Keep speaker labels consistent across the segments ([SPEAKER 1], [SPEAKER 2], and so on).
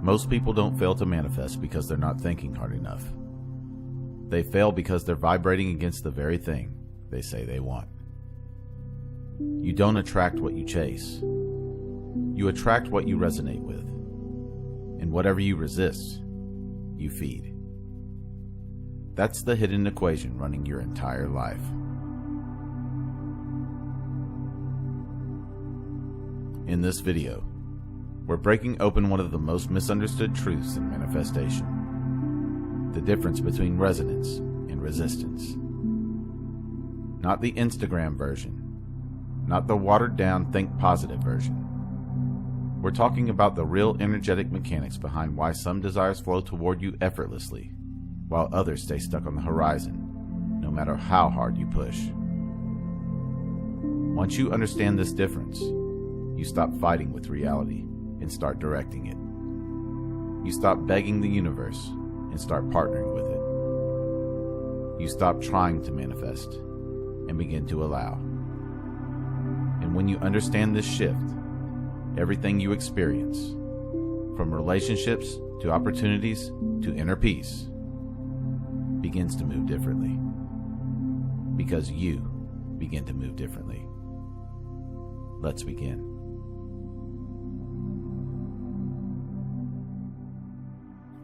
[SPEAKER 1] Most people don't fail to manifest because they're not thinking hard enough. They fail because they're vibrating against the very thing they say they want. You don't attract what you chase. You attract what you resonate with. And whatever you resist, you feed. That's the hidden equation running your entire life. In this video, we're breaking open one of the most misunderstood truths in manifestation: the difference between resonance and resistance. Not the Instagram version, not the watered-down think positive version. We're talking about the real energetic mechanics behind why some desires flow toward you effortlessly, while others stay stuck on the horizon, no matter how hard you push. Once you understand this difference, you stop fighting with reality and start directing it. You stop begging the universe and start partnering with it. You stop trying to manifest and begin to allow. And when you understand this shift, everything you experience, from relationships to opportunities to inner peace, begins to move differently. Because you begin to move differently. Let's begin.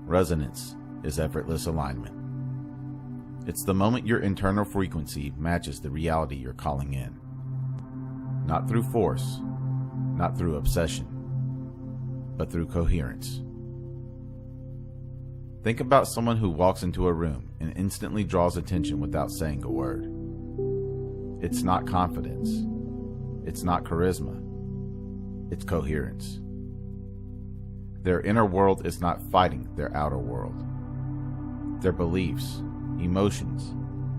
[SPEAKER 1] Resonance is effortless alignment. It's the moment your internal frequency matches the reality you're calling in. Not through force, not through obsession, but through coherence. Think about someone who walks into a room and instantly draws attention without saying a word. It's not confidence. It's not charisma. It's coherence. Their inner world is not fighting their outer world. Their beliefs, emotions,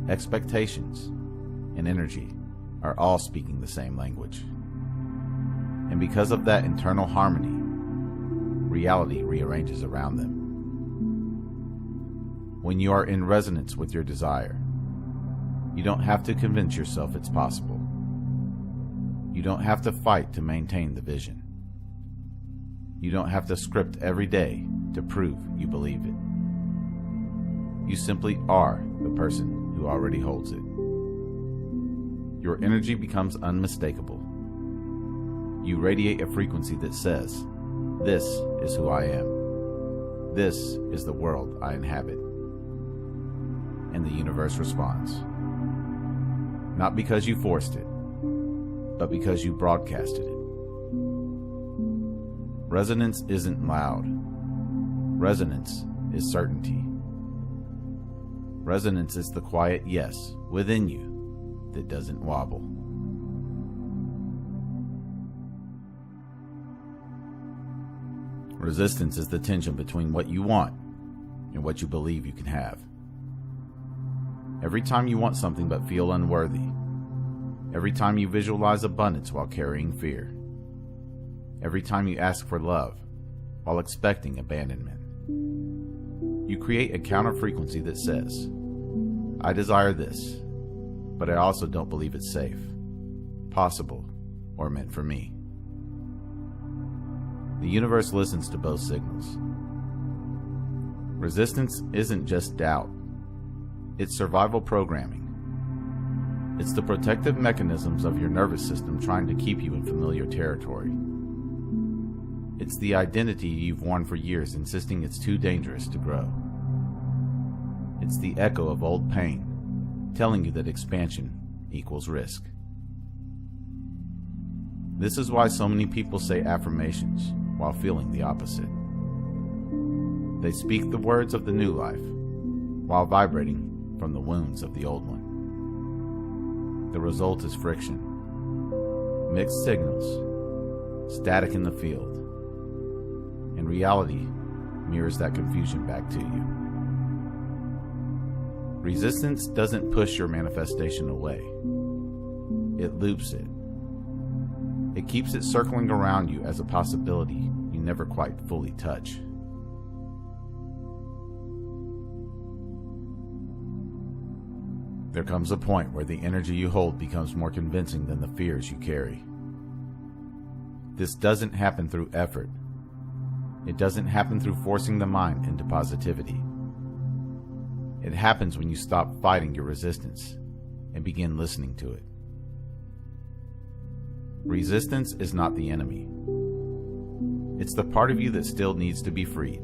[SPEAKER 1] expectations, and energy are all speaking the same language. And because of that internal harmony, reality rearranges around them. When you are in resonance with your desire, you don't have to convince yourself it's possible. You don't have to fight to maintain the vision. You don't have to script every day to prove you believe it. You simply are the person who already holds it. Your energy becomes unmistakable. You radiate a frequency that says, "This is who I am. This is the world I inhabit." And the universe responds. Not because you forced it, but because you broadcasted it. Resonance isn't loud. Resonance is certainty. Resonance is the quiet yes within you that doesn't wobble. Resistance is the tension between what you want and what you believe you can have. Every time you want something but feel unworthy. Every time you visualize abundance while carrying fear. Every time you ask for love while expecting abandonment. You create a counter frequency that says, "I desire this, but I also don't believe it's safe, possible, or meant for me." The universe listens to both signals. Resistance isn't just doubt. It's survival programming. It's the protective mechanisms of your nervous system trying to keep you in familiar territory. It's the identity you've worn for years insisting it's too dangerous to grow. It's the echo of old pain telling you that expansion equals risk. This is why so many people say affirmations while feeling the opposite. They speak the words of the new life while vibrating from the wounds of the old one. The result is friction, mixed signals, static in the field, and reality mirrors that confusion back to you. Resistance doesn't push your manifestation away. It loops it. It keeps it circling around you as a possibility you never quite fully touch. There comes a point where the energy you hold becomes more convincing than the fears you carry. This doesn't happen through effort. It doesn't happen through forcing the mind into positivity. It happens when you stop fighting your resistance and begin listening to it. Resistance is not the enemy. It's the part of you that still needs to be freed.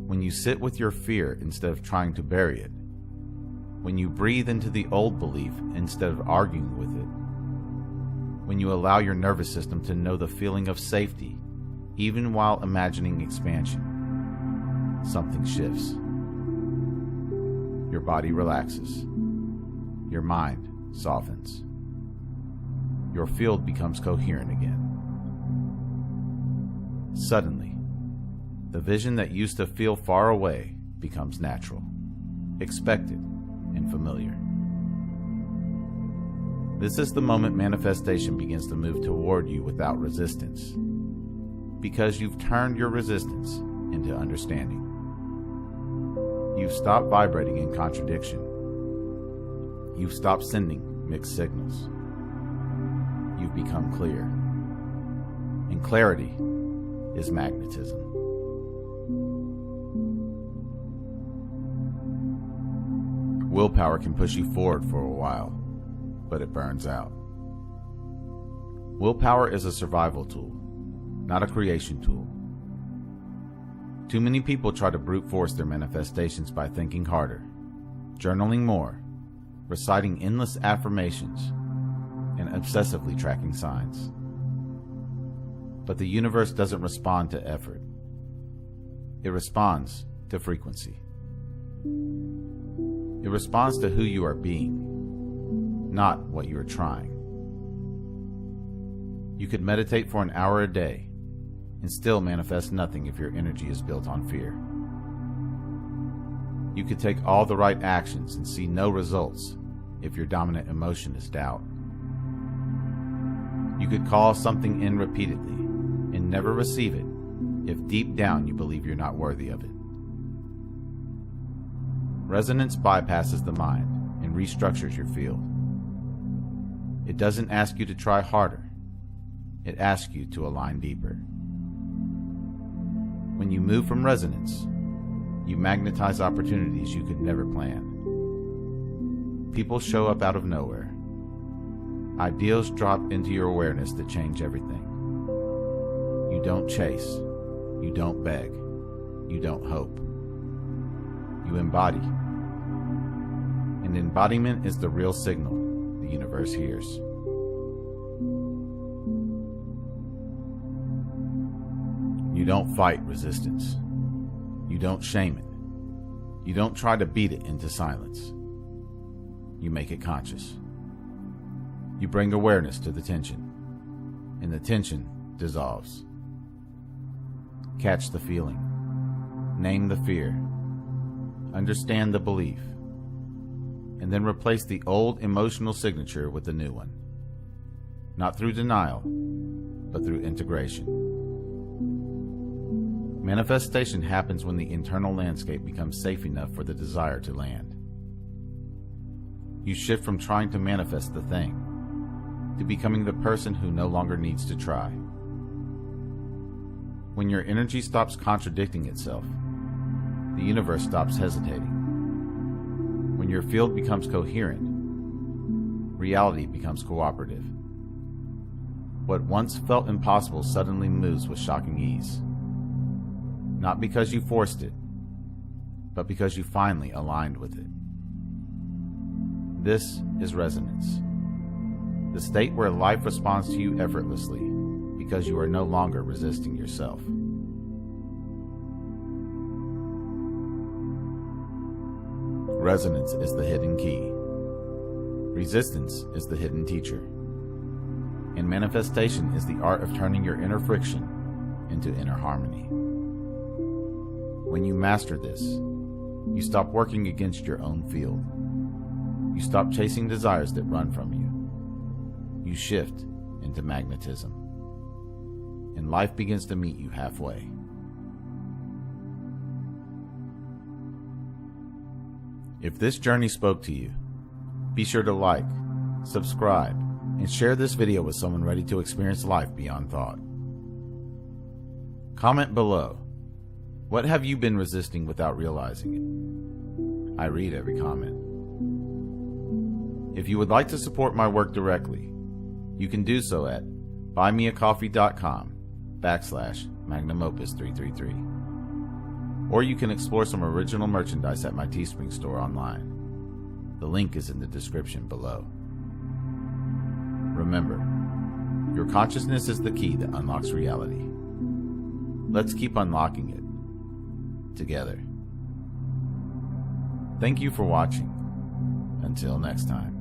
[SPEAKER 1] When you sit with your fear instead of trying to bury it, when you breathe into the old belief instead of arguing with it, when you allow your nervous system to know the feeling of safety, even while imagining expansion, something shifts. Your body relaxes. Your mind softens. Your field becomes coherent again. Suddenly, the vision that used to feel far away becomes natural, expected, and familiar. This is the moment manifestation begins to move toward you without resistance, because you've turned your resistance into understanding. You've stopped vibrating in contradiction. You've stopped sending mixed signals. You've become clear. And clarity is magnetism. Willpower can push you forward for a while, but it burns out. Willpower is a survival tool, not a creation tool. Too many people try to brute force their manifestations by thinking harder, journaling more, reciting endless affirmations, and obsessively tracking signs. But the universe doesn't respond to effort. It responds to frequency. It responds to who you are being, not what you are trying. You could meditate for an hour a day and still manifest nothing if your energy is built on fear. You could take all the right actions and see no results if your dominant emotion is doubt. You could call something in repeatedly and never receive it if deep down you believe you're not worthy of it. Resonance bypasses the mind and restructures your field. It doesn't ask you to try harder. It asks you to align deeper. When you move from resonance, you magnetize opportunities you could never plan. People show up out of nowhere. Ideals drop into your awareness that change everything. You don't chase. You don't beg. You don't hope. You embody. And embodiment is the real signal the universe hears. You don't fight resistance. You don't shame it. You don't try to beat it into silence. You make it conscious. You bring awareness to the tension, and the tension dissolves. Catch the feeling. Name the fear. Understand the belief. And then replace the old emotional signature with the new one. Not through denial, but through integration. Manifestation happens when the internal landscape becomes safe enough for the desire to land. You shift from trying to manifest the thing to becoming the person who no longer needs to try. When your energy stops contradicting itself, the universe stops hesitating. When your field becomes coherent, reality becomes cooperative. What once felt impossible suddenly moves with shocking ease. Not because you forced it, but because you finally aligned with it. This is resonance. The state where life responds to you effortlessly because you are no longer resisting yourself. Resonance is the hidden key. Resistance is the hidden teacher. And manifestation is the art of turning your inner friction into inner harmony. When you master this, you stop working against your own field. You stop chasing desires that run from you. You shift into magnetism. And life begins to meet you halfway. If this journey spoke to you, be sure to like, subscribe, and share this video with someone ready to experience life beyond thought. Comment below. What have you been resisting without realizing it? I read every comment. If you would like to support my work directly, you can do so at buymeacoffee.com/MagnumOpus333. Or you can explore some original merchandise at my Teespring store online. The link is in the description below. Remember, your consciousness is the key that unlocks reality. Let's keep unlocking it together. Thank you for watching. Until next time.